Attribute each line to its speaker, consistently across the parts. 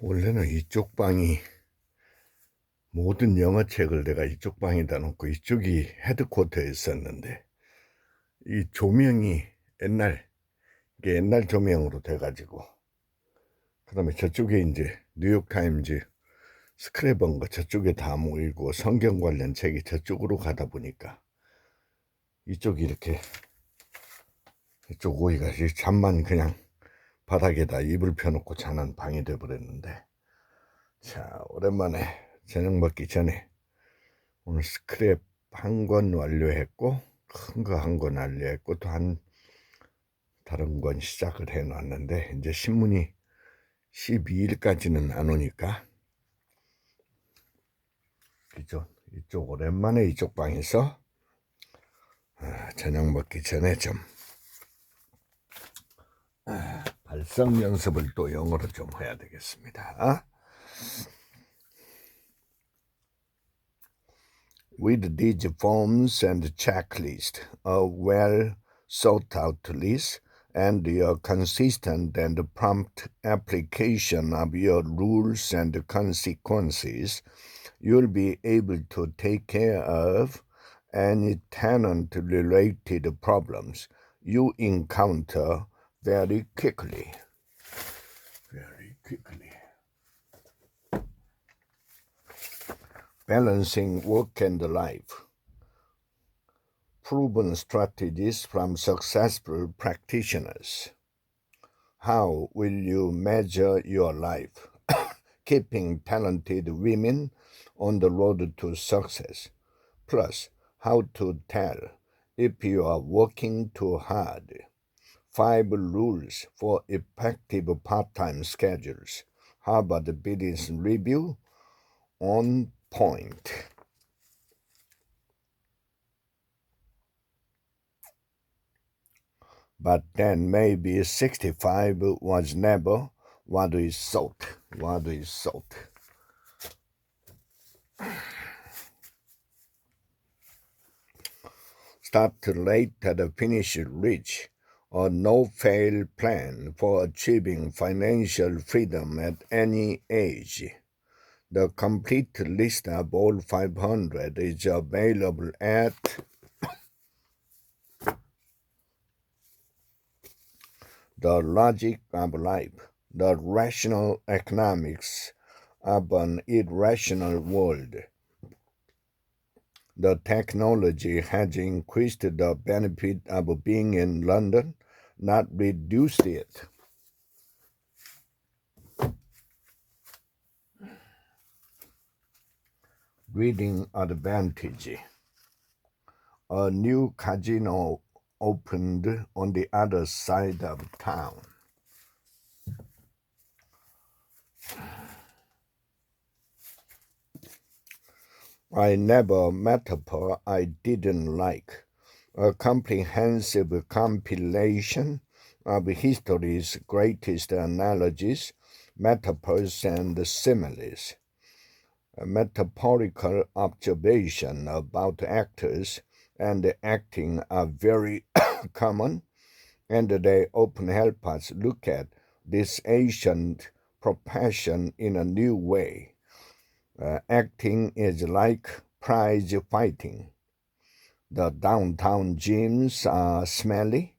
Speaker 1: 원래는 이쪽 방이 모든 영어책을 내가 이쪽 방에다 놓고 이쪽이 헤드쿼터에 있었는데 이 조명이 옛날 조명으로 돼 가지고 그다음에 저쪽에 이제 뉴욕타임즈 스크랩한 거 저쪽에 다 모이고 성경 관련 책이 저쪽으로 가다 보니까 이쪽이 이렇게 이쪽 오이가 잠만 그냥 바닥에다 이불 펴놓고 자는 방이 돼버렸는데, 자 오랜만에 저녁 먹기 전에 오늘 스크랩 한 권 완료했고 큰 거 한 권 완료했고 또 다른 건 시작을 해놨는데 이제 신문이 12일까지는 안 오니까 이쪽 오랜만에 이쪽 방에서 저녁 먹기 전에 좀 발성 연습을 또 영어로 좀 해야 되겠습니다. With these forms and checklist, a well thought out list, and your consistent and prompt application of your rules and consequences, you'll be able to take care of any tenant-related problems you encounter very quickly. Balancing work and life. Proven strategies from successful practitioners. How will you measure your life? Keeping talented women on the road to success. Plus, how to tell if you are working too hard. 5 rules for effective part-time schedules. Harvard Business Review on point. But then maybe 65 was never what we thought. Start late and finish rich. A no-fail plan for achieving financial freedom at any age. The complete list of all 500 is available at The Logic of Life, the rational economics of an irrational world. The technology has increased the benefit of being in London, not reduced it. Reading advantage. A new casino opened on the other side of town. I never met a metaphor I didn't like. A comprehensive compilation of history's greatest analogies, metaphors, and similes. A metaphorical observation about actors and acting are very common, and they often help us look at this ancient profession in a new way. Acting is like prize fighting. The downtown gyms are smelly,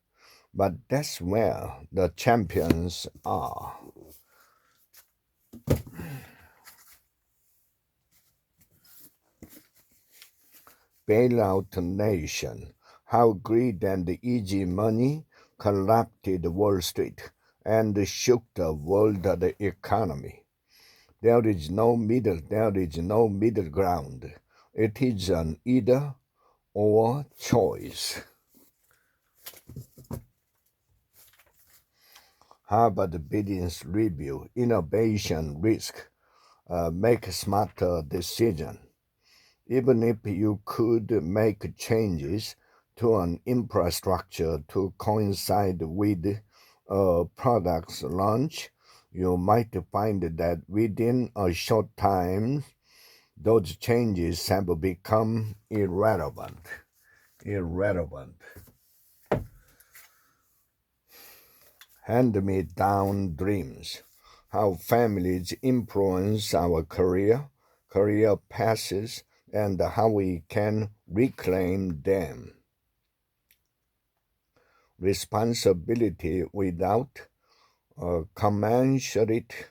Speaker 1: but that's where the champions are. Bailout nation. How greed and easy money corrupted Wall Street and shook the world economy. There is no middle ground. It is an either or choice. Harvard Business Review, innovation risk, make smarter decision. Even if you could make changes to an infrastructure to coincide with a product's launch, you might find that within a short time, those changes have become irrelevant. Hand-me-down dreams. how families influence our career paths, and how we can reclaim them. Responsibility without commensurate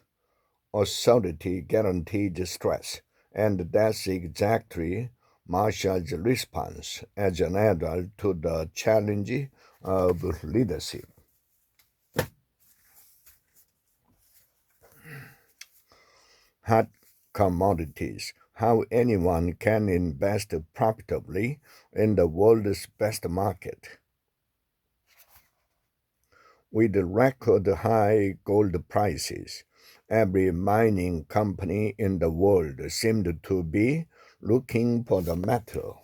Speaker 1: authority guaranteed stress, and that's exactly Marsha's response as an adult to the challenge of leadership. Hot commodities, how anyone can invest profitably in the world's best market. With record high gold prices, every mining company in the world seemed to be looking for the metal.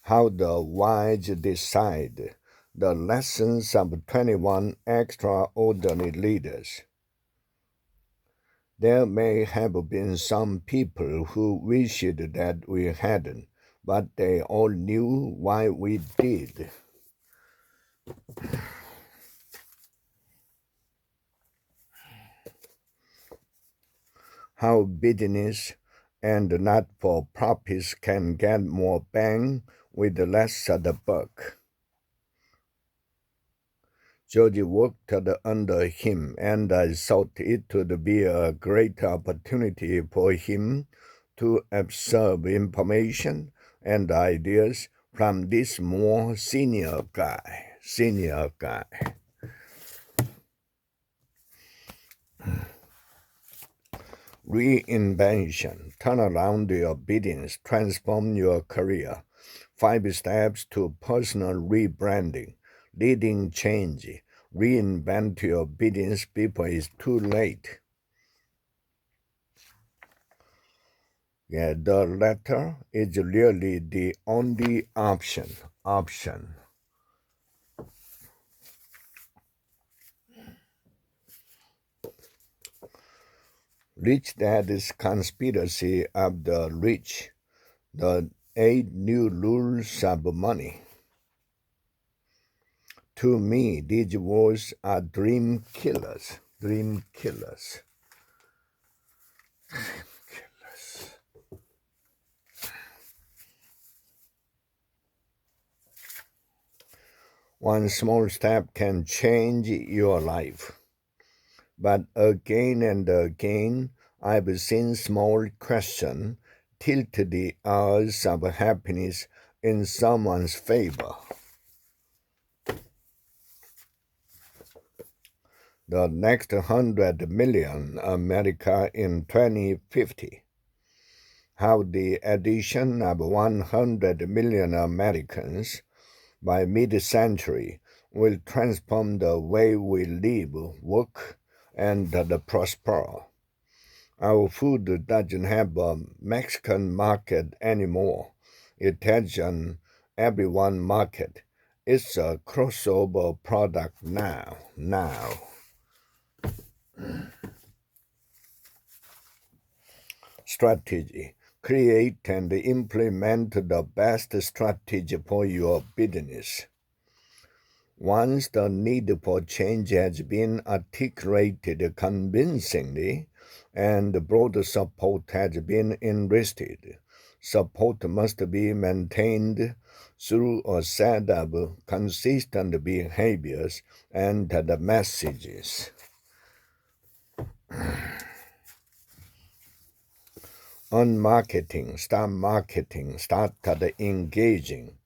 Speaker 1: How the wise decide the lessons of 21 extraordinary leaders. There may have been some people who wished that we hadn't, but they all knew why we did. How business and not-for-profits can get more bang with less of the buck. George worked under him, and I thought it would be a great opportunity for him to absorb information and ideas from this more senior guy. Reinvention, turn around your business, transform your career. 5 steps to personal rebranding, leading change. Reinvent your business before it's too late. Yeah, the latter is really the only option. Rich Dad's Conspiracy of the Rich, the 8 New Rules of Money. To me, these words are dream killers. One small step can change your life. But again and again, I've seen small questions tilt the odds of happiness in someone's favor. The next 100 million America in 2050. How the addition of 100 million Americans by mid-century will transform the way we live, work, and prosper. Our food doesn't have a Mexican market anymore. It has an everyone market. It's a crossover product now. Strategy. Create and implement the best strategy for your business. Once the need for change has been articulated convincingly and broad support has been enlisted, support must be maintained through a set of consistent behaviors and the messages. On marketing, start engaging.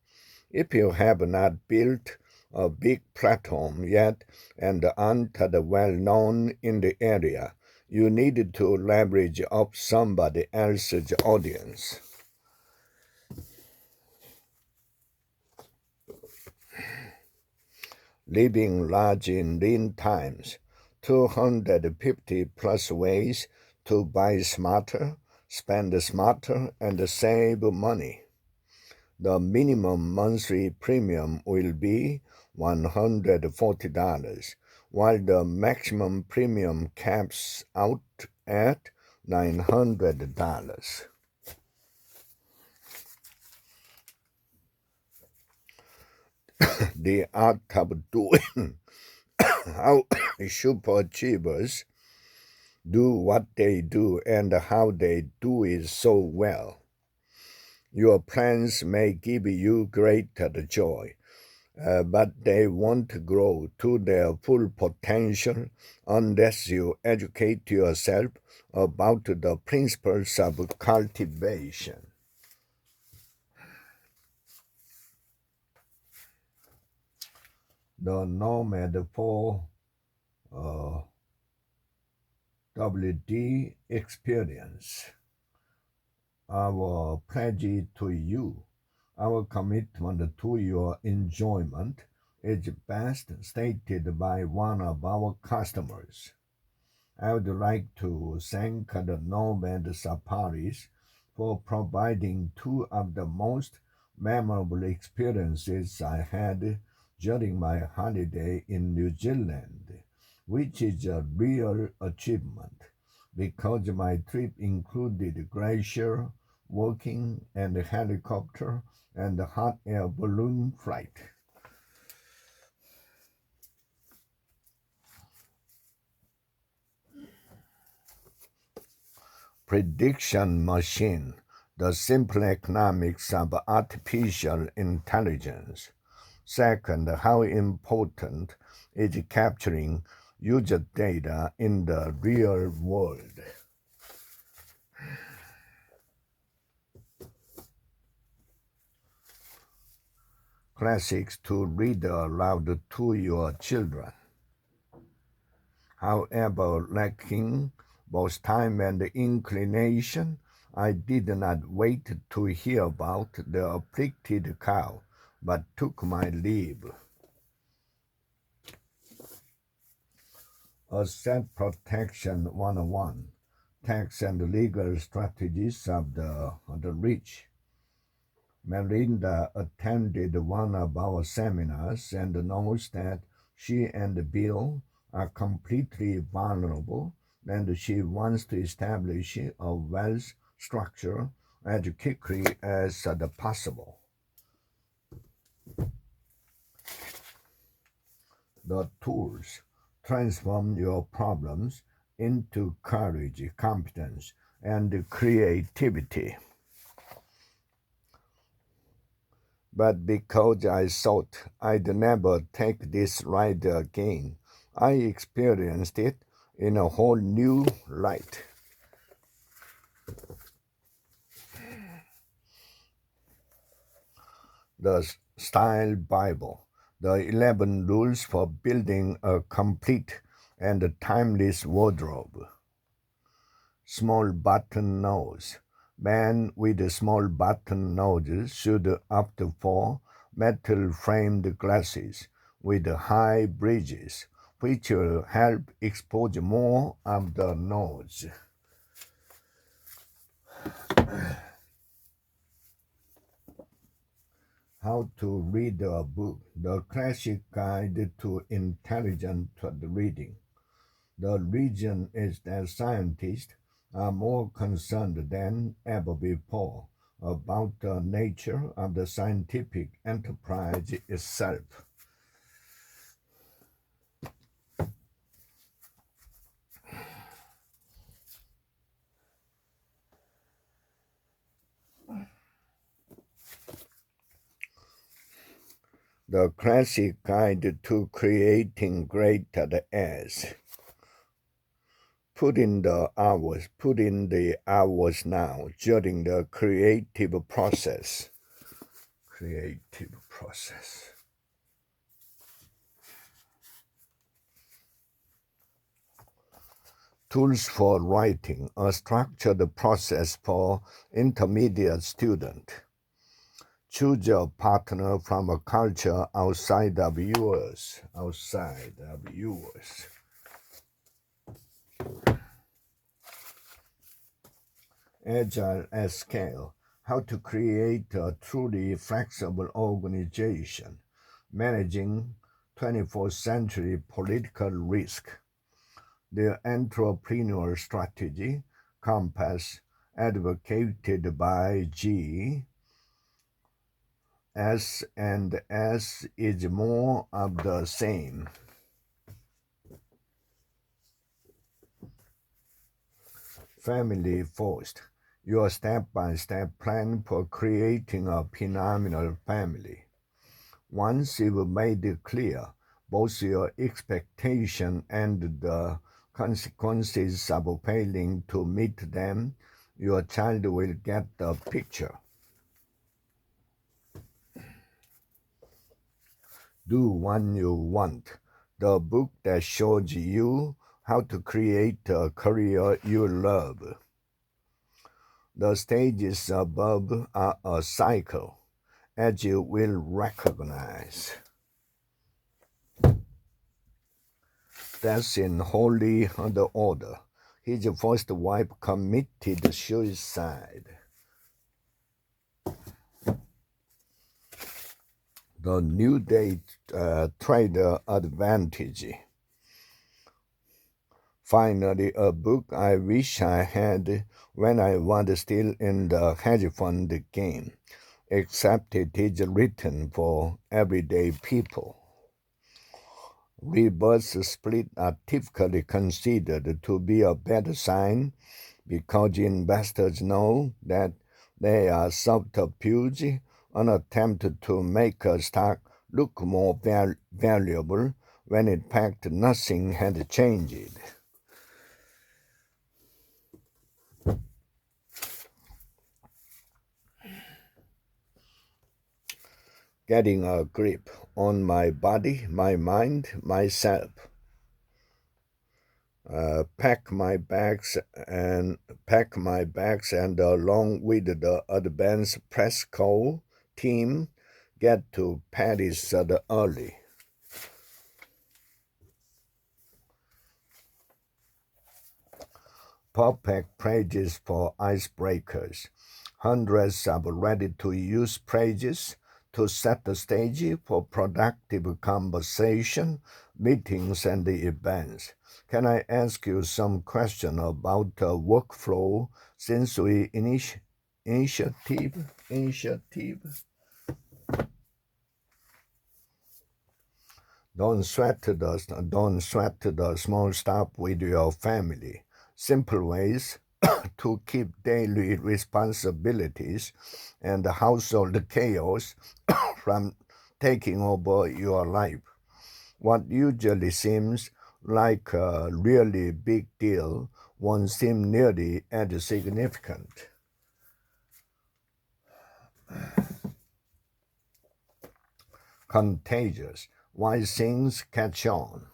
Speaker 1: If you have not built a big platform yet and aren't well known in the area, you need to leverage off somebody else's audience. Living large in lean times, 250 plus ways to buy smarter, spend smarter, and save money. The minimum monthly premium will be $140, while the maximum premium caps out at $900. The art of doing. How superachievers do what they do and how they do it so well. Your plans may give you greater joy, but they won't grow to their full potential unless you educate yourself about the principles of cultivation. The Nomad 4WD experience. Our pledge to you, our commitment to your enjoyment, is best stated by one of our customers. I would like to thank the Nomad Safaris for providing two of the most memorable experiences I had during my holiday in New Zealand, which is a real achievement because my trip included glacier walking and helicopter and hot air balloon flight. Prediction machine, the simple economics of artificial intelligence. Second, how important is capturing user data in the real world? Classics to read aloud to your children. However, lacking both time and inclination, I did not wait to hear about the afflicted cow, but took my leave. Asset Protection 101, Tax and Legal Strategies of the Rich. Melinda attended one of our seminars and knows that she and Bill are completely vulnerable, and she wants to establish a wealth structure as quickly as possible. The tools transform your problems into courage, competence, and creativity. But because I thought I'd never take this ride again, I experienced it in a whole new light. The Style Bible, the 11 rules for building a complete and timeless wardrobe. Small button nose. Men with small button noses should opt for metal-framed glasses with high bridges, which will help expose more of the nose. How to read a book, the classic guide to intelligent reading. The reason is that scientists are more concerned than ever before about the nature of the scientific enterprise itself. The classic guide to creating greater as. Put in the hours now during the creative process. Tools for writing, a structured process for intermediate student. Choose a partner from a culture outside of yours. Agile at scale, how to create a truly flexible organization, managing 21st century political risk. The entrepreneurial strategy compass advocated by G. S and S is more of the same. Family first. Your step-by-step plan for creating a phenomenal family. Once you've made it clear both your expectation and the consequences of failing to meet them, your child will get the picture. Do What You Want, the book that shows you how to create a career you love. The stages above are a cycle, as you will recognize. That's in holy order. His first wife committed suicide. The New Day Trader Advantage. Finally, a book I wish I had when I was still in the hedge fund game, except it is written for everyday people. Reverse split are typically considered to be a better sign because investors know that they are subterfuge, an attempt to make a stock look more valuable when in fact nothing had changed. Getting a grip on my body, my mind, myself. Pack my bags and along with the advanced Presco team get to Paris early. Perfect pages for icebreakers. Hundreds of ready-to-use pages to set the stage for productive conversation, meetings, and events. Can I ask you some question about workflow since we initiative? Don't sweat the small stuff with your family. Simple ways to keep daily responsibilities and household chaos from taking over your life. What usually seems like a really big deal won't seem nearly as significant. Contagious. Why things catch on.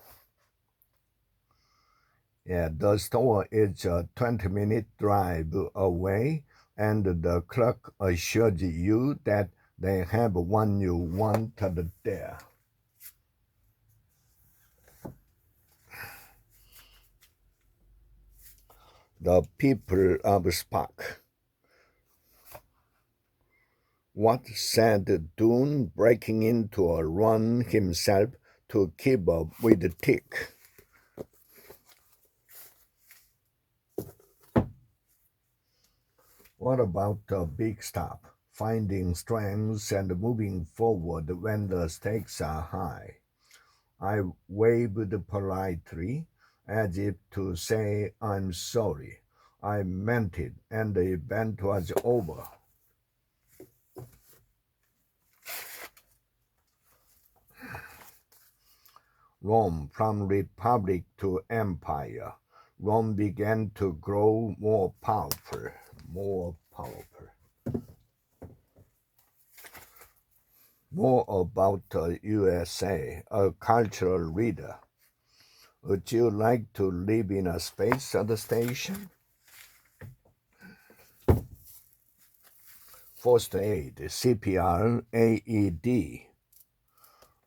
Speaker 1: Yeah, the store is a 20-minute drive away, and the clerk assures you that they have What You Want there. The people of Spark. What said Dune breaking into a run himself to keep up with the tick? What about the big stuff? Finding strengths and moving forward when the stakes are high. I waved politely, as if to say I'm sorry. I meant it, and the event was over. Rome, from republic to empire. Rome began to grow more powerful. More about the USA, a cultural reader. Would you like to live in a space station? First aid, CPR, AED.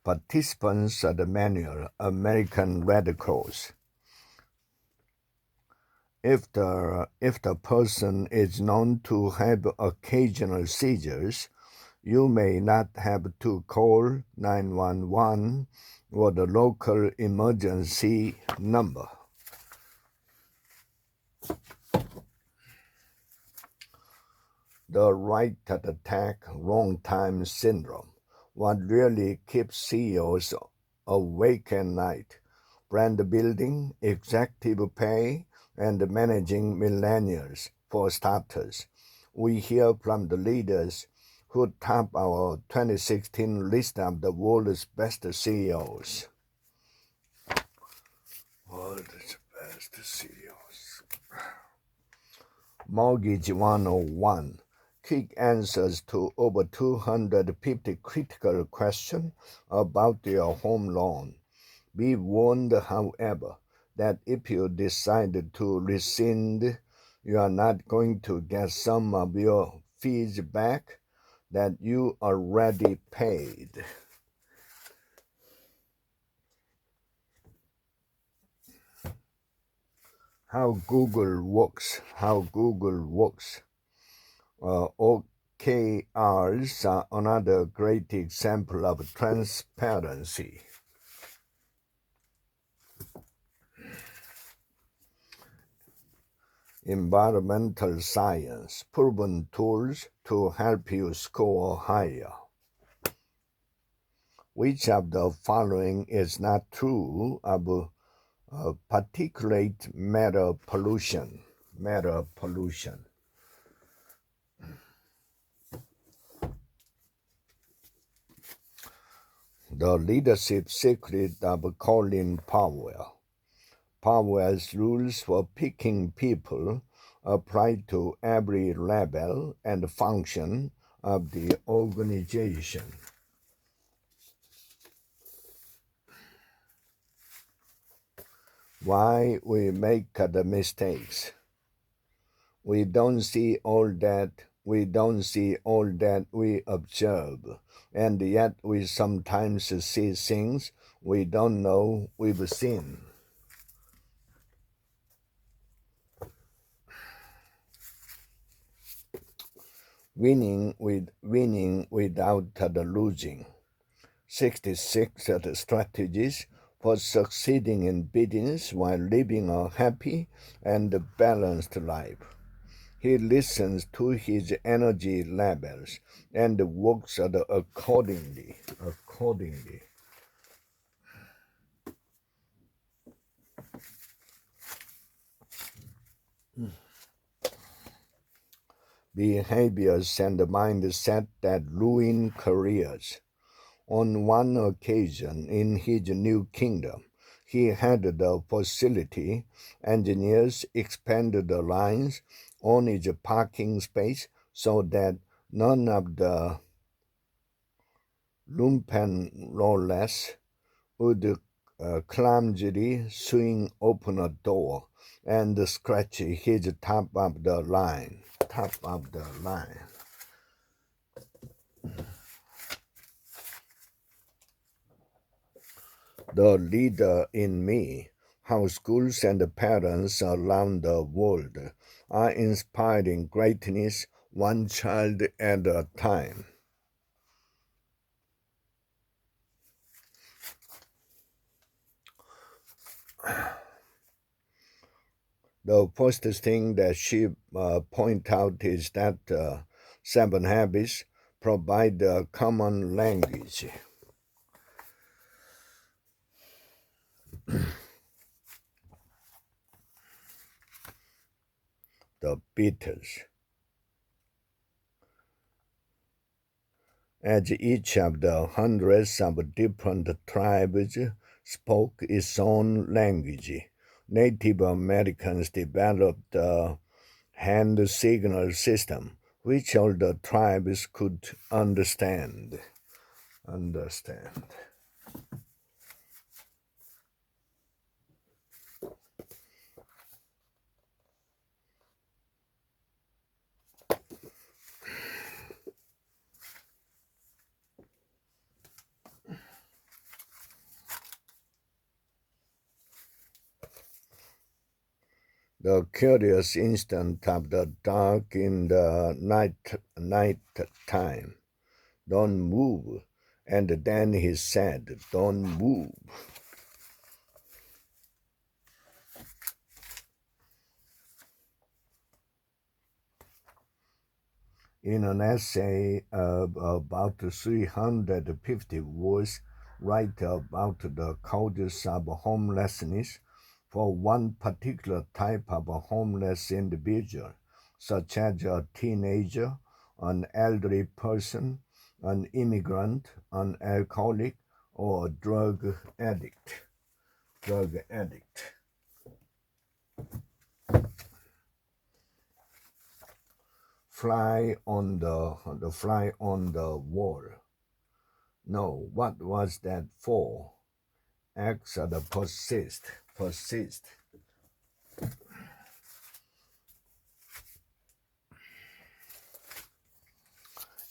Speaker 1: Participants at the manual, American Red Cross. If the person is known to have occasional seizures, you may not have to call 911 or the local emergency number. The right attack, wrong time syndrome. What really keeps CEOs awake at night? Brand building, executive pay, and managing millennials for starters. We hear from the leaders who top our 2016 list of the world's best CEOs. World's best CEOs. Mortgage 101. Quick answers to over 250 critical questions about your home loan. Be warned, however, that if you decide to rescind, you are not going to get some of your fees back that you already paid. How Google works. OKRs are another great example of transparency. Environmental science, proven tools to help you score higher. Which of the following is not true of particulate matter pollution? The leadership secret of Colin Powell. Powell's rules for picking people apply to every level and function of the organization. Why we make the mistakes. We don't see all that we observe, and yet we sometimes see things we don't know we've seen. Winning without the losing. 66 strategies for succeeding in business while living a happy and balanced life. He listens to his energy levels and works accordingly. Behaviors and mindset that ruin careers. On one occasion in his new kingdom, he had the facility engineers expand the lines on his parking space so that none of the lumpen rollers would clumsily swing open a door and scratch his top of the line. The leader in me, how schools and parents around the world are inspiring greatness one child at a time. The first thing that she point out is that 7 habits provide a common language. The Beatles. As each of the hundreds of different tribes spoke its own language, Native Americans developed a hand signal system which all the tribes could understand. The curious instant of the dark in the night time. Don't move. And then he said, don't move. In an essay of about 350 words, write about the causes of homelessness for one particular type of homeless individual, such as a teenager, an elderly person, an immigrant, an alcoholic, or a drug addict. Fly on the wall. No, what was that for? Acts of the persist.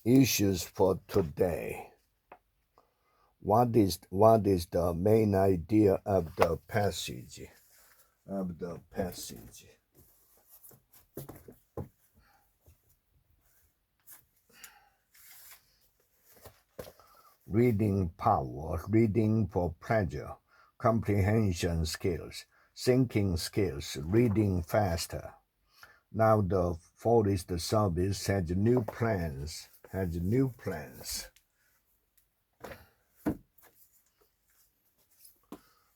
Speaker 1: Issues for today. What is the main idea of the passage? Reading power, reading for pleasure, comprehension skills, thinking skills, reading faster. Now the Forest Service has new plans.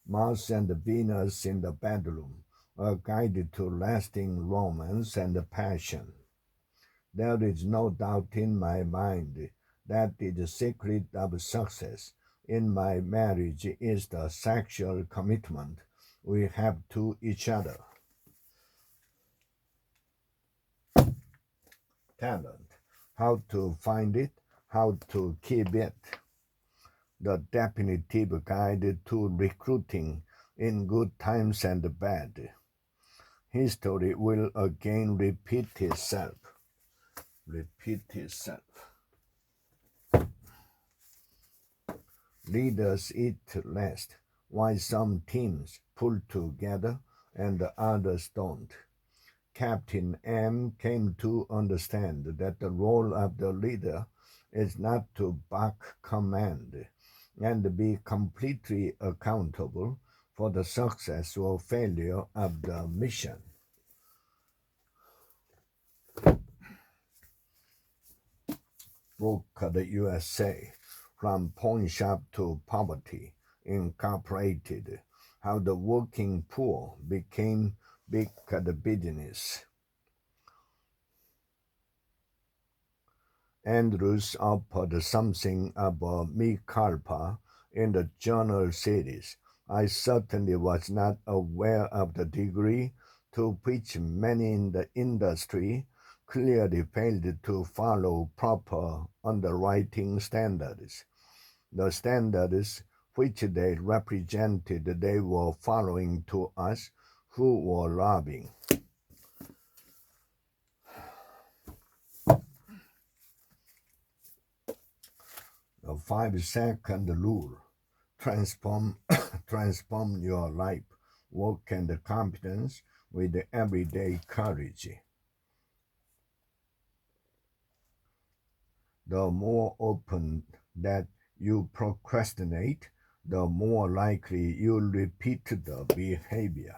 Speaker 1: Mars and Venus in the bedroom, a guide to lasting romance and passion. There is no doubt in my mind that the secret of success in my marriage is the sexual commitment we have to each other. Talent, how to find it, how to keep it. The definitive guide to recruiting in good times and bad. History will again repeat itself. Leaders eat last, while some teams pull together and others don't. Captain M came to understand that the role of the leader is not to back command and be completely accountable for the success or failure of the mission. Broke the USA, from pawn shop to poverty, incorporated, how the working poor became big business. Andrews offered something about Mea Culpa in the journal series. I certainly was not aware of the degree to which many in the industry clearly failed to follow proper underwriting standards. The standards which they represented they were following to us who were lobbying. The 5-second rule. Transform your life, work, and competence with everyday courage. The more open that you procrastinate, the more likely you'll repeat the behavior.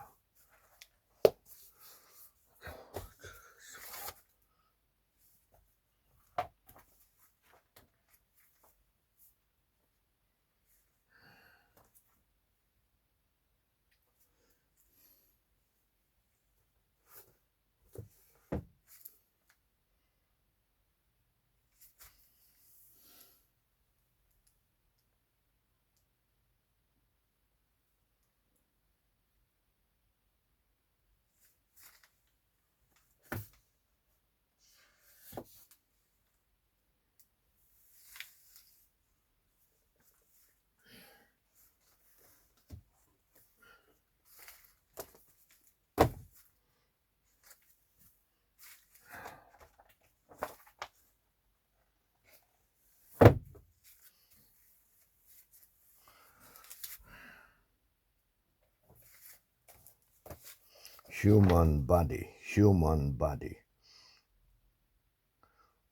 Speaker 1: Human body.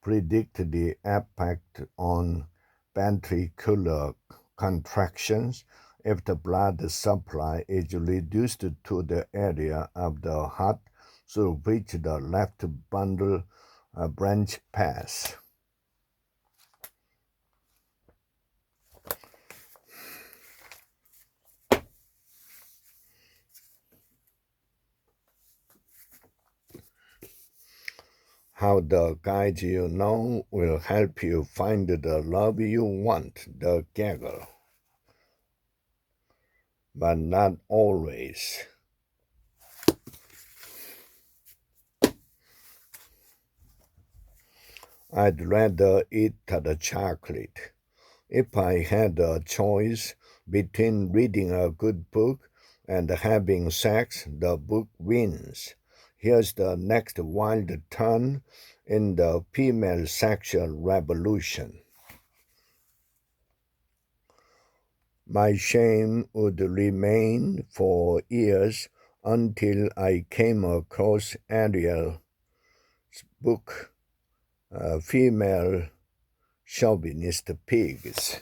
Speaker 1: Predict the impact on ventricular contractions if the blood supply is reduced to the area of the heart through which the left bundle branch pass. How the guide you know will help you find the love you want, the gaggle. But not always. I'd rather eat the chocolate. If I had a choice between reading a good book and having sex, the book wins. Here's the next wild turn in the female sexual revolution. My shame would remain for years until I came across Ariel's book, Female Chauvinist Pigs.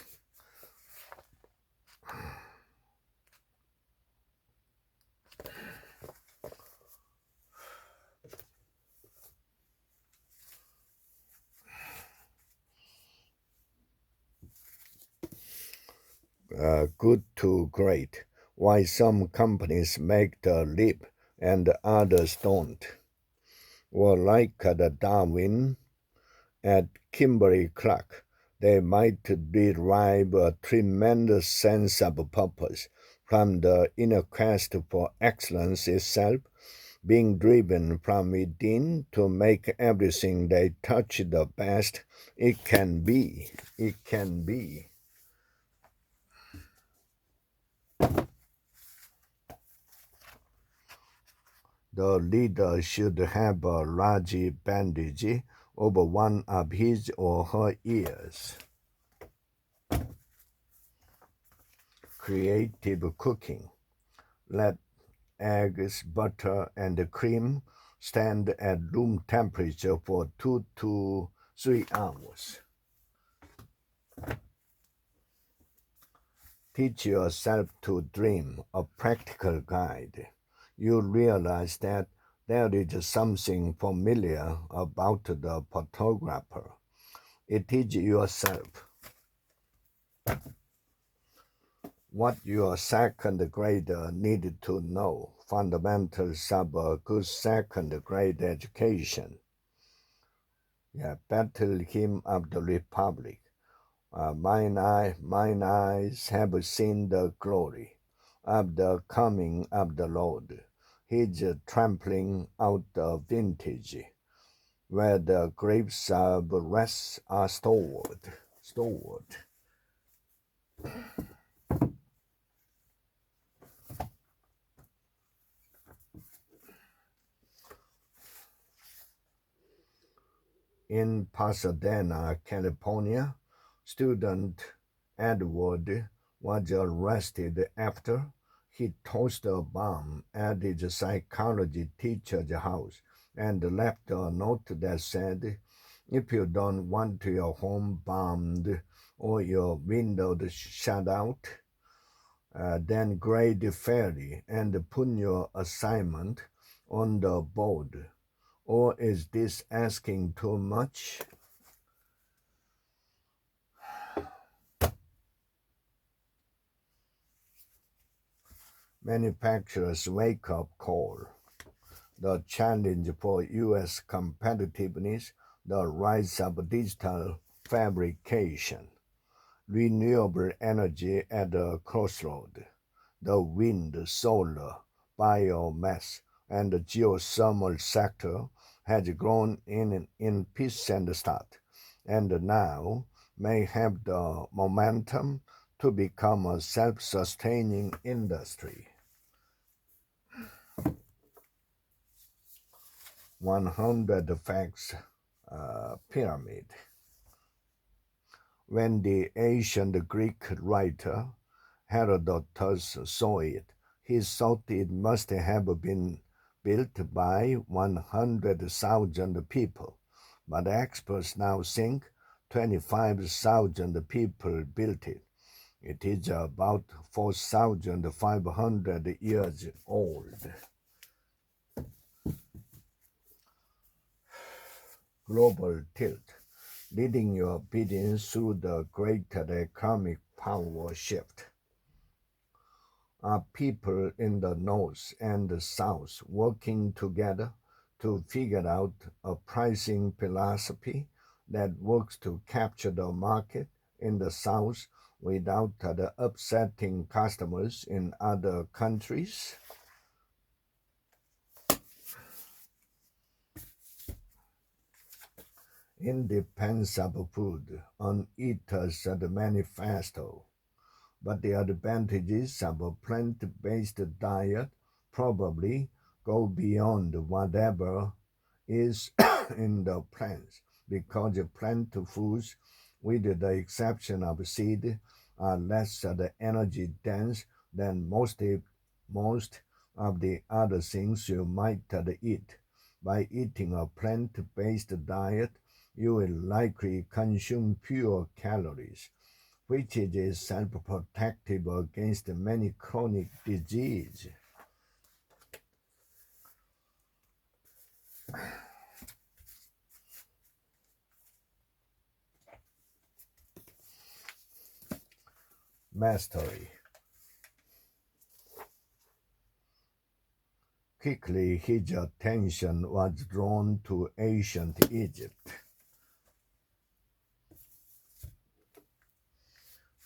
Speaker 1: Good to great. Why some companies make the leap and others don't. Well, like the Darwin at Kimberly-Clark, they might derive a tremendous sense of purpose from the inner quest for excellence itself, being driven from within to make everything they touch the best it can be. It can be. The leader should have a large bandage over one of his or her ears. Creative cooking. Let eggs, butter, and cream stand at room temperature for 2 to 3 hours. Teach yourself to dream, a practical guide. You realize that there is something familiar about the photographer. It is yourself. What your second grader needed to know, fundamentals of a good second grade education. Battle hymn of the Republic. Mine eyes have seen the glory of the coming of the Lord. His trampling out the vintage, where the grapes of wrath are stored. In Pasadena, California, student Edward was arrested after he tossed a bomb at his psychology teacher's house and left a note that said, "If you don't want your home bombed or your windows shut out, then grade fairly and put your assignment on the board." Or is this asking too much? Manufacturers wake-up call. The challenge for U.S. competitiveness, the rise of digital fabrication, renewable energy at a crossroad, the wind, solar, biomass, and the geothermal sector has grown in peace and start, and now may have the momentum to become a self-sustaining industry. 100 Facts Pyramid. When the ancient Greek writer Herodotus saw it, he thought it must have been built by 100,000 people, but experts now think 25,000 people built it. It is about 4,500 years old. global tilt, leading your business through the great economic power shift. Are people in the North and the South working together to figure out a pricing philosophy that works to capture the market in the South without upsetting customers in other countries? Indispensable food on Eater's manifesto, but the advantages of a plant-based diet probably go beyond whatever is in the plants, because the plant foods, with the exception of seed, are less energy dense than most of the other things you might eat. By eating a plant-based diet, you will likely consume fewer calories, which is self-protective against many chronic diseases. Mastery. Quickly his attention was drawn to ancient Egypt.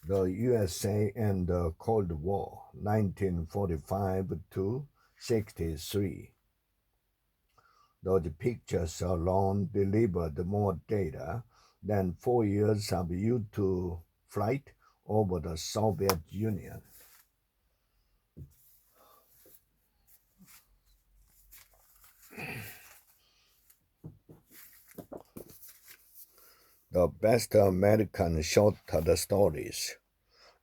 Speaker 1: The USA and the Cold War, 1945 to 63. Those pictures alone delivered more data than 4 years of U-2 flight over the Soviet Union. The best American short stories.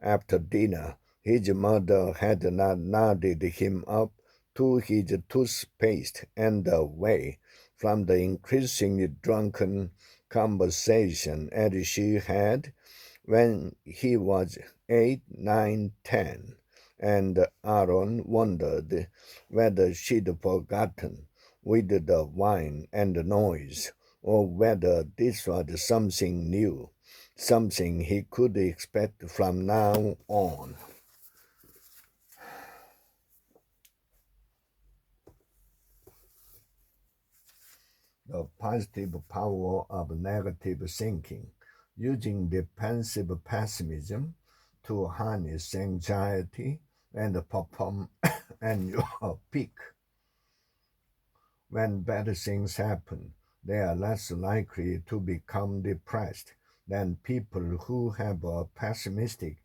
Speaker 1: After dinner, his mother had not nodded him up to his toothpaste and away from the increasingly drunken conversation as she had when he was 8, 9, 10, and Aaron wondered whether she'd forgotten with the wine and the noise, or whether this was something new, something he could expect from now on. The positive power of negative thinking, using defensive pessimism to harness anxiety and perform at your peak. When bad things happen, they are less likely to become depressed than people who have a pessimistic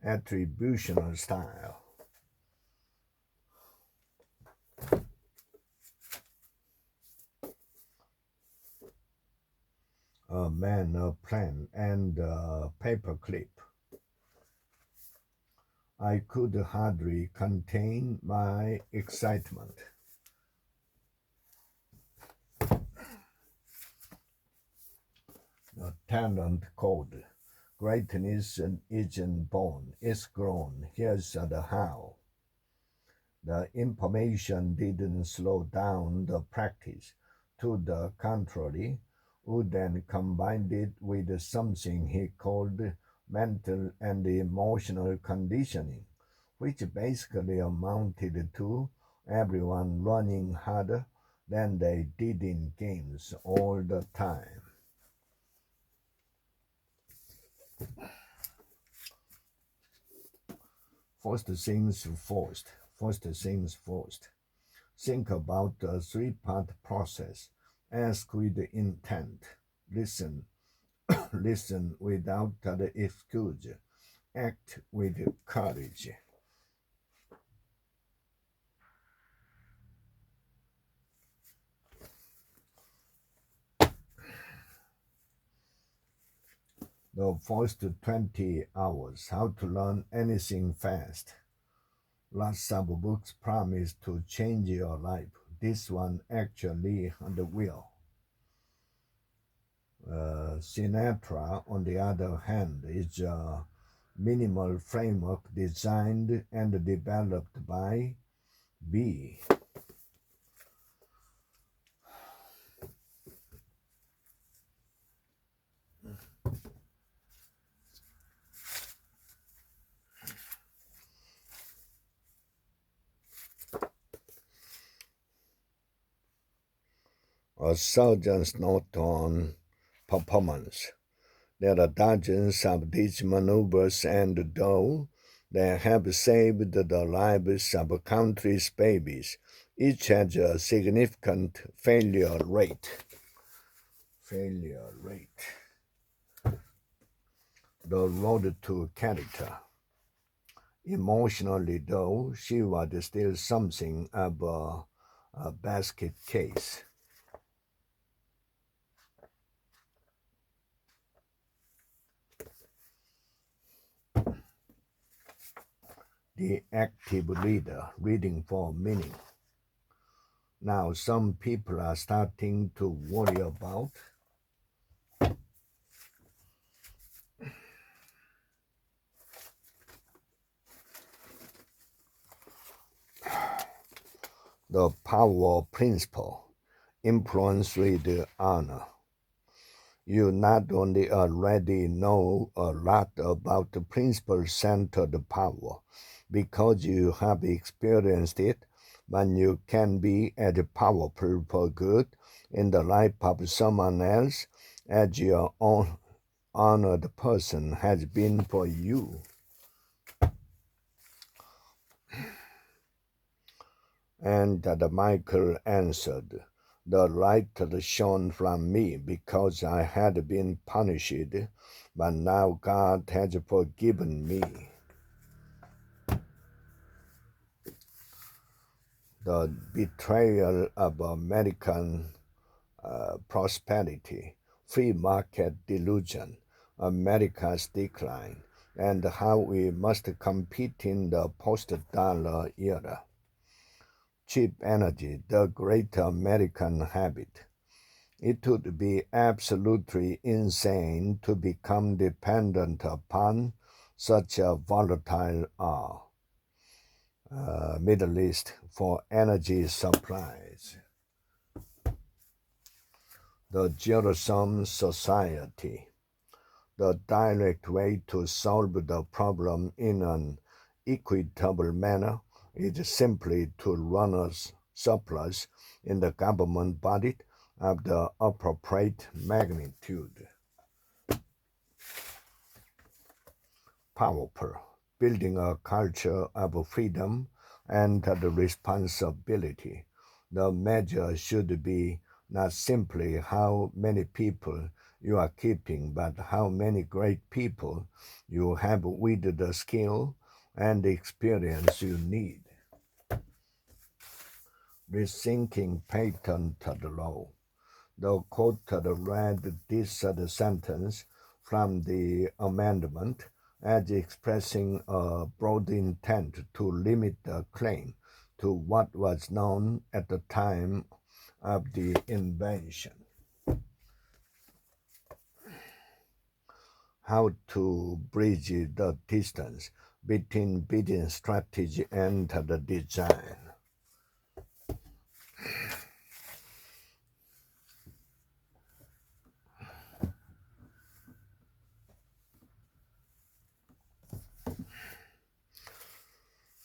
Speaker 1: attributional style. A man, a plan, and a paperclip. I could hardly contain my excitement. The talent code. Greatness isn't born, it's grown. Here's the how. The information didn't slow down the practice. To the contrary, Wood then combined it with something he called mental and emotional conditioning, which basically amounted to everyone running harder than they did in games all the time. First things first. Think about the three-part process. Ask with intent. Listen. Listen without the excuse. Act with courage. The first 20 hours, how to learn anything fast. Lots of books promise to change your life. This one actually will. Sinatra, on the other hand, is a minimal framework designed and developed by B. A surgeon's note on performance. There are dozens of these maneuvers, and though they have saved the lives of countless babies, each has a significant failure rate. The road to character. Emotionally, though, she was still something of a basket case. The active leader reading for meaning. Now some people are starting to worry about the power principle, influence with honor. You not only already know a lot about the principle-centered power because you have experienced it, but you can be as powerful for good in the life of someone else as your own honored person has been for you. And Michael answered, the light shone from me because I had been punished, but now God has forgiven me. The betrayal of American prosperity, free market delusion, America's decline, and how we must compete in the post-dollar era. Cheap energy, the great American habit. It would be absolutely insane to become dependent upon such a volatile Middle East for energy supplies. The zero-sum society. The direct way to solve the problem in an equitable manner is simply to run a surplus in the government budget of the appropriate magnitude. Powerful, building a culture of freedom and the responsibility. The measure should be not simply how many people you are keeping, but how many great people you have with the skill and the experience you need. Rethinking patent law. The court read this sentence from the amendment as expressing a broad intent to limit the claim to what was known at the time of the invention. How to bridge the distance between business strategy and the design.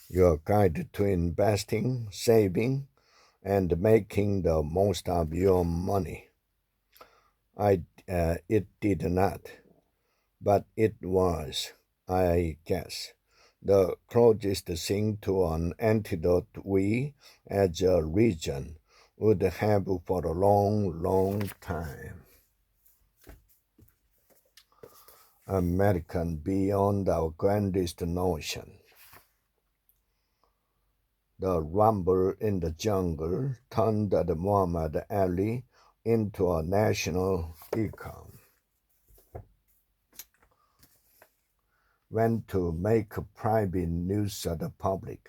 Speaker 1: Your guide to investing, saving, and making the most of your money. It did not, but it was, I guess, the closest thing to an antidote we, as a region, would have for a long, long time. American beyond our grandest notion. The rumble in the jungle turned Muhammad Ali into a national icon. When to make private news of the public,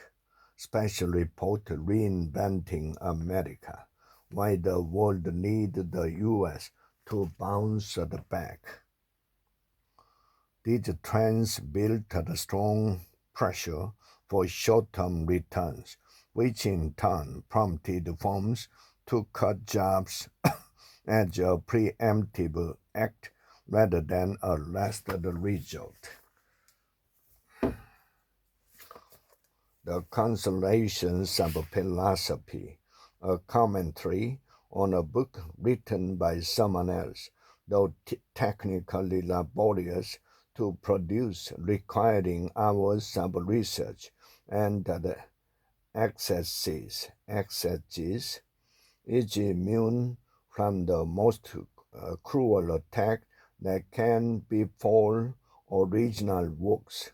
Speaker 1: special report reinventing America, why the world needed the U.S. to bounce back. These trends built a strong pressure for short-term returns, which in turn prompted firms to cut jobs as a preemptive act rather than a last resort. The Consolations of Philosophy, a commentary on a book written by someone else, though technically laborious to produce, requiring hours of research and the excesses, is immune from the most cruel attack that can befall original works.